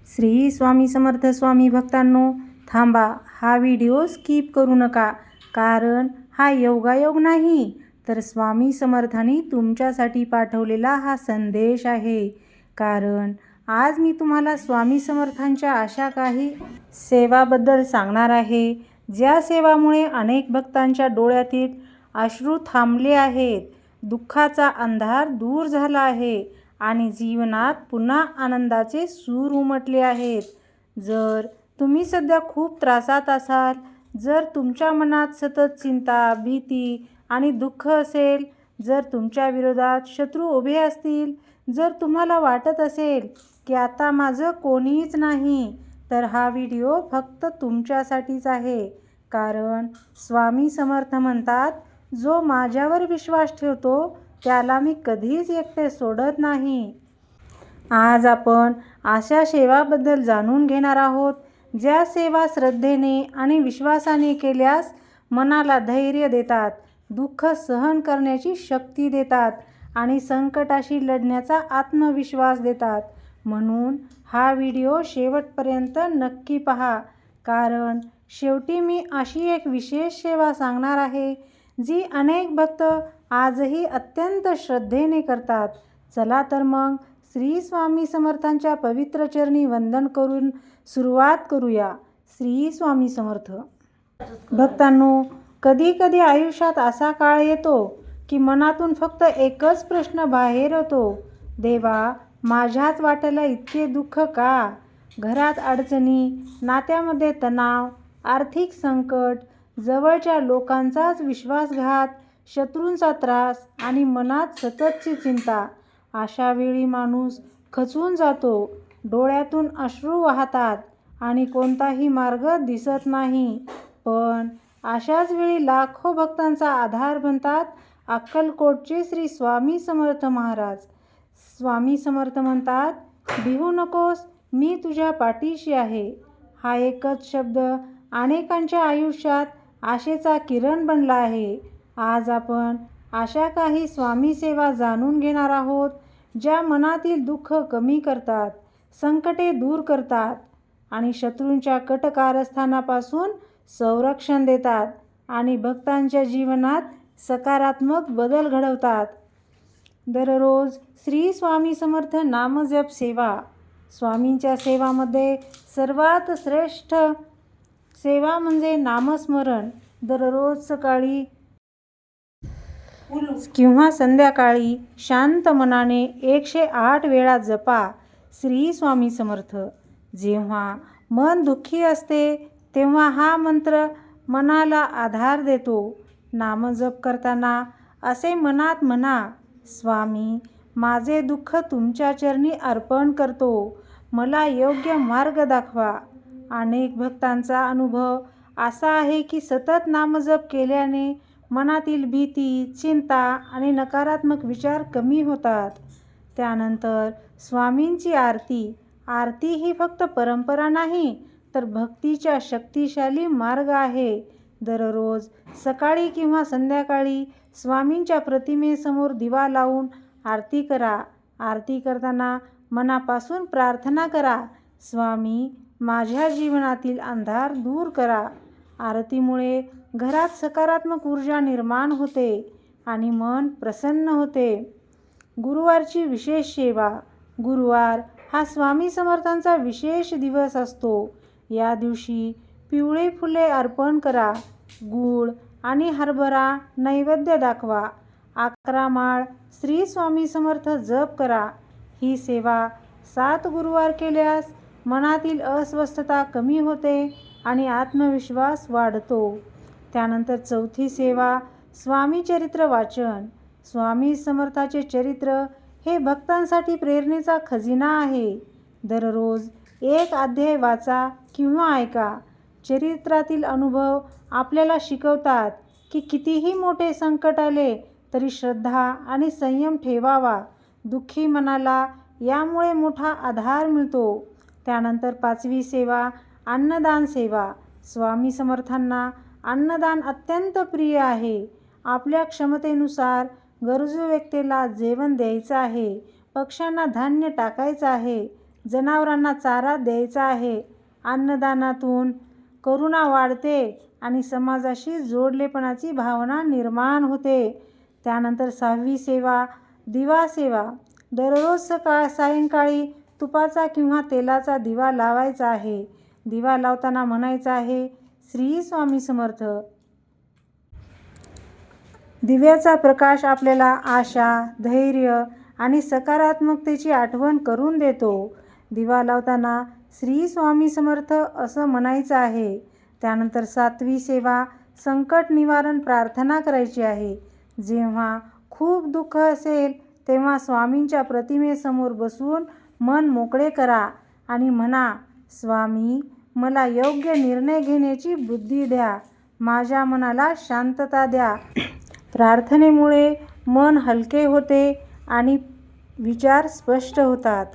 श्री स्वामी समर्थ. स्वामी भक्तांनो, थांबा, हा video skip करू नका, कारण हा योगायोग नाही तर स्वामी समर्थांनी तुमच्यासाठी पाठवलेला हा संदेश आहे. कारण आज मी तुम्हाला स्वामी समर्थांच्या अशा काही सेवाबद्दल सांगणार आहे, ज्या सेवामुळे अनेक भक्तांच्या डोळ्यातील अश्रू थांबले आहेत, दुःखाचा अंधार दूर झाला आहे आणि जीवनात पुन्हा आनंदाचे सूर उमटले आहेत. जर तुम्ही सध्या खूप त्रासात असाल, जर तुमच्या मनात सतत चिंता, भीती आणि दुःख असेल, जर तुमच्या विरोधात शत्रू उभे असतील, जर तुम्हाला वाटत असेल की आता माझं कोणीच नाही, तर हा व्हिडिओ फक्त तुमच्यासाठीच आहे. कारण स्वामी समर्थ म्हणतात, जो माझ्यावर विश्वास ठेवतो त्याला मी कधीच एकटे सोडत नाही. आज आपण अशा सेवाबद्दल जाणून घेणार आहोत, ज्या सेवा श्रद्धेने आणि विश्वासाने केल्यास मनाला धैर्य देतात, दुःख सहन करण्याची शक्ती देतात आणि संकटाशी लढण्याचा आत्मविश्वास देतात. म्हणून हा व्हिडिओ शेवटपर्यंत नक्की पहा, कारण शेवटी मी अशी एक विशेष सेवा सांगणार आहे, जी अनेक भक्त आजही अत्यंत श्रद्धेने करतात. चला तर मग श्री स्वामी समर्थांच्या पवित्र चरणी वंदन करून सुरुवात करूया. श्री स्वामी समर्थ. भक्तांनो, कधी कधी आयुष्यात असा काळ येतो की मनातून फक्त एकच प्रश्न बाहेर येतो, देवा, माझ्याच वाट्याला इतके दुःख का? घरात अडचणी, नात्यामध्ये तणाव, आर्थिक संकट, जवळच्या लोकांचाच विश्वासघात, शत्रूंचा त्रास आणि मनात सततची चिंता. अशा वेळी माणूस खचून जातो, डोळ्यातून अश्रू वाहतात आणि कोणताही मार्ग दिसत नाही. पण अशाच वेळी लाखो भक्तांचा आधार बनतात अक्कलकोटचे श्री स्वामी समर्थ महाराज. स्वामी समर्थ म्हणतात, भिवू नकोस, मी तुझ्या पाठीशी आहे. हा एकच शब्द अनेकांच्या आयुष्यात आशेचा किरण बनला आहे. आज आपण अशा काही स्वामी सेवा जाणून घेणार आहोत, ज्या मनातील दुःख कमी करतात, संकटे दूर करतात आणि शत्रूंच्या कटकारस्थानापासून संरक्षण देतात आणि भक्तांच्या जीवनात सकारात्मक बदल घडवतात. दररोज श्री स्वामी समर्थ नामजप सेवा. स्वामींच्या सेवामध्ये सर्वात श्रेष्ठ सेवा म्हणजे नामस्मरण. दररोज सकाळी किंवा संध्याकाळी शांत मनाने 108 वेळा जपा श्री स्वामी समर्थ. जेव्हा मन दुःखी असते तेव्हा हा मंत्र मनाला आधार देतो. नामजप करताना असे मनात म्हणा, स्वामी, माझे दुःख तुमच्या चरणी अर्पण करतो, मला योग्य मार्ग दाखवा. अनेक भक्तांचा अनुभव असा आहे की सतत नामजप केल्याने मनातील भीती, चिंता आणि नकारात्मक विचार कमी होतात. त्यानंतर स्वामींची आरती. आरती ही फक्त परंपरा नाही, तर भक्तीचा शक्तिशाली मार्ग आहे. दररोज सकाळी किंवा संध्याकाळी स्वामींच्या प्रतिमेसमोर दिवा लावून आरती करा. आरती करताना मनापासून प्रार्थना करा, स्वामी, माझ्या जीवनातील अंधार दूर करा. आरतीमुळे घरात सकारात्मक ऊर्जा निर्माण होते आणि मन प्रसन्न होते. गुरुवारची विशेष सेवा. गुरुवार हा स्वामी समर्थांचा विशेष दिवस असतो. या दिवशी पिवळे फुले अर्पण करा, गूळ आणि हरभरा नैवेद्य दाखवा, 11 माळ श्री स्वामी समर्थ जप करा. ही सेवा 7 गुरुवार केल्यास मनातील अस्वस्थता कमी होते आणि आत्मविश्वास वाढतो. त्यानंतर चौथी सेवा, स्वामी चरित्र वाचन. स्वामी समर्थाचे चरित्र हे भक्तांसाठी प्रेरणेचा खजिना आहे. दररोज एक अध्याय वाचा किंवा ऐका. चरित्रातील अनुभव आपल्याला शिकवतात की कितीही मोठे संकट आले तरी श्रद्धा आणि संयम ठेवावा. दुःखी मनाला यामुळे मोठा आधार मिळतो. त्यानंतर 5वी सेवा, अन्नदान सेवा. स्वामी समर्थांना अन्नदान अत्यंत प्रिय आहे. आपल्या क्षमतेनुसार गरजू व्यक्तीला जेवण द्यायचं आहे, पक्ष्यांना धान्य टाकायचं आहे, जनावरांना चारा द्यायचा आहे. अन्नदानातून करुणा वाढते आणि समाजाशी जोडलेपणाची भावना निर्माण होते. त्यानंतर 6वी सेवा, दिवा सेवा. दररोज सायंकाळी तुपाचा किंवा तेलाचा दिवा लावायचा आहे. दिवा लावताना म्हणायचं आहे, श्री स्वामी समर्थ. दिव्याचा प्रकाश आपल्याला आशा, धैर्य आणि सकारात्मकतेची आठवण करून देतो. दिवा लावताना श्री स्वामी समर्थ असं म्हणायचं आहे. त्यानंतर 7वी सेवा, संकट निवारण प्रार्थना करायची आहे. जेव्हा खूप दुःख असेल तेव्हा स्वामींच्या प्रतिमेसमोर बसून मन मोकळे करा आणि म्हणा, स्वामी मला योग्य निर्णय घेण्याची बुद्धी द्या, माझ्या मनाला शांतता द्या. प्रार्थनेमुळे मन हलके होते आणि विचार स्पष्ट होतात.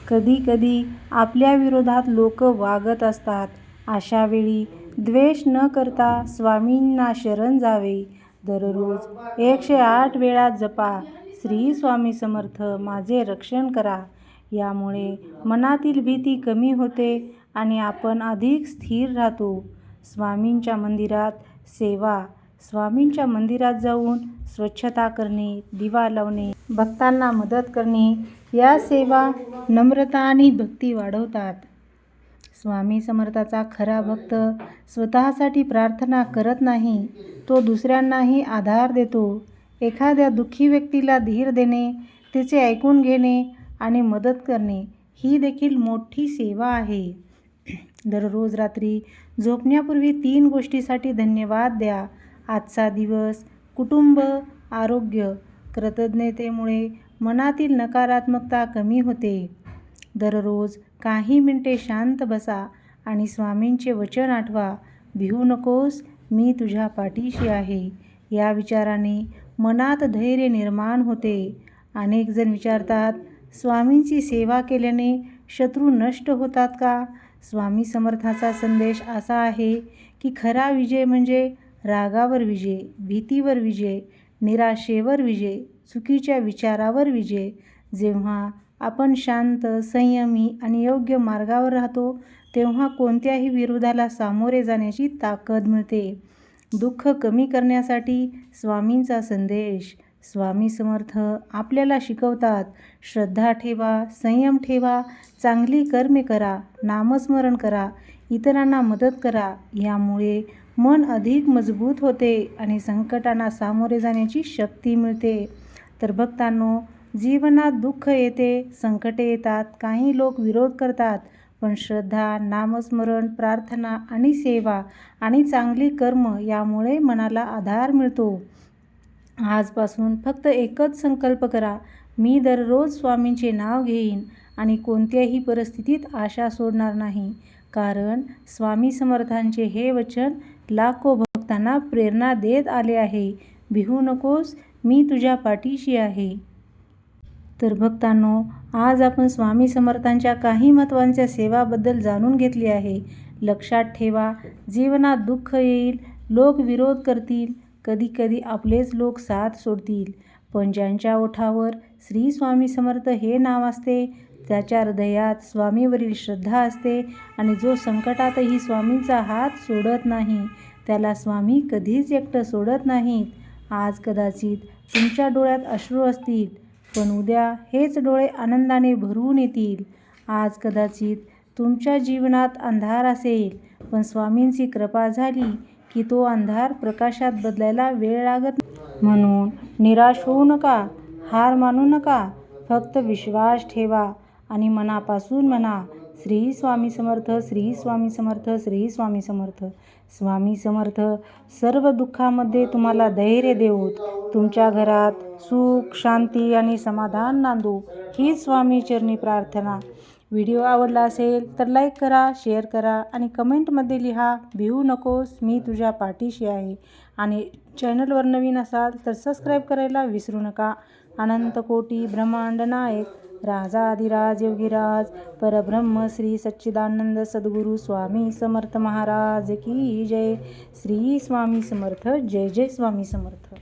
कधी आपल्या विरोधात लोक वागत असतात. अशा वेळी द्वेष न करता स्वामींना शरण जावे. दररोज 108 वेळा जपा, श्री स्वामी समर्थ माझे रक्षण करा. यामुळे मनातील भीती कमी होते आणि आपण अधिक स्थिर राहतो. स्वामींच्या मंदिरात सेवा. स्वामींच्या मंदिरात जाऊन स्वच्छता करणे, दिवा लावणे, भक्तांना मदत करणे या सेवा नम्रता आणि भक्ती वाढवतात. स्वामी समर्थाचा खरा भक्त स्वतःसाठी प्रार्थना करत नाही, तो दुसऱ्यांनाही आधार देतो. एखाद्या दुःखी व्यक्तीला धीर देणे, तिचे ऐकून घेणे आणि मदत करणे ही देखील मोठी सेवा आहे. दररोज रात्री झोपण्यापूर्वी 3 गोष्टीसाठी धन्यवाद द्या. आजचा दिवस, कुटुंब, आरोग्य. कृतज्ञतेमुळे मनातील नकारात्मकता कमी होते. दररोज काही मिनिटे शांत बसा आणि स्वामींचे वचन आठवा, भिवू नकोस, मी तुझ्या पाठीशी आहे. या विचाराने मनात धैर्य निर्माण होते. अनेक जण विचारतात, स्वामींची सेवा केल्याने शत्रू नष्ट होतात का? स्वामी समर्थाचा संदेश असा आहे की खरा विजय म्हणजे रागावर विजय, भीतीवर विजय, निराशेवर विजय, चुकीच्या विचारावर विजय. जेव्हा आपण शांत, संयमी आणि योग्य मार्गावर राहतो तेव्हा कोणत्याही विरोधाला सामोरे जाण्याची ताकद मिळते. दुःख कमी करण्यासाठी स्वामींचा संदेश. स्वामी समर्थ आपल्याला शिकवतात, श्रद्धा ठेवा, संयम ठेवा, चांगली कर्मे करा, नामस्मरण करा, इतरांना मदत करा. यामुळे मन अधिक मजबूत होते आणि संकटांना सामोरे जाण्याची शक्ती मिळते. तर भक्तांनो, जीवनात दुःख येते, संकटे येतात, काही लोक विरोध करतात, पण श्रद्धा, नामस्मरण, प्रार्थना आणि सेवा आणि चांगली कर्म यामुळे मनाला आधार मिळतो. आजपासून फक्त एकच संकल्प करा, मी दररोज स्वामींचे नाव घेईन आणि कोणत्याही परिस्थितीत आशा सोडणार नाही. कारण स्वामी समर्थांचे हे वचन लाखो भक्तांना प्रेरणा देत आले आहे, भिवू नकोस, मी तुझ्या पाठीशी आहे. तर भक्तांनो, आज आपण स्वामी समर्थांच्या काही महत्त्वाच्या सेवाबद्दल जाणून घेतले आहे. लक्षात ठेवा, जीवनात दुःख येईल, लोक विरोध करतील, कधी आपलेच लोक साथ सोडतील, पण ज्यांच्या ओठावर श्री स्वामी समर्थ हे नाव असते, त्याच्या हृदयात स्वामीवरील श्रद्धा असते आणि जो संकटातही स्वामींचा हात सोडत नाही, त्याला स्वामी कधीच एकटं सोडत नाहीत. आज कदाचित तुमच्या डोळ्यात अश्रू असतील, पण उद्या हेच डोळे आनंदाने भरून येतील. आज कदाचित तुमच्या जीवनात अंधार असेल, पण स्वामींची कृपा झाली की तो अंधार प्रकाशात बदलायला वेळ लागत नाही. म्हणून निराश होऊ नका, हार मानू नका, फक्त विश्वास ठेवा आणि मनापासून म्हणा, श्री स्वामी समर्थ, श्री स्वामी समर्थ, श्री स्वामी समर्थ. स्वामी समर्थ सर्व दुःखामध्ये तुम्हाला धैर्य देऊत, तुमच्या घरात सुख, शांती आणि समाधान नांदू, हीच स्वामी चरणी प्रार्थना. व्हिडिओ आवडला असेल तर लाईक करा, शेअर करा आणि कमेंटमध्ये लिहा, भिवू नकोस, मी तुझ्या पाठीशी आहे. आणि चॅनलवर नवीन असाल तर सबस्क्राईब करायला विसरू नका. अनंत कोटी ब्रह्मांड नायक, राजाधिराज योगीराज परब्रह्म श्री सच्चिदानंद सद्गुरू स्वामी समर्थ महाराज की जय. श्री स्वामी समर्थ. जय जय स्वामी समर्थ.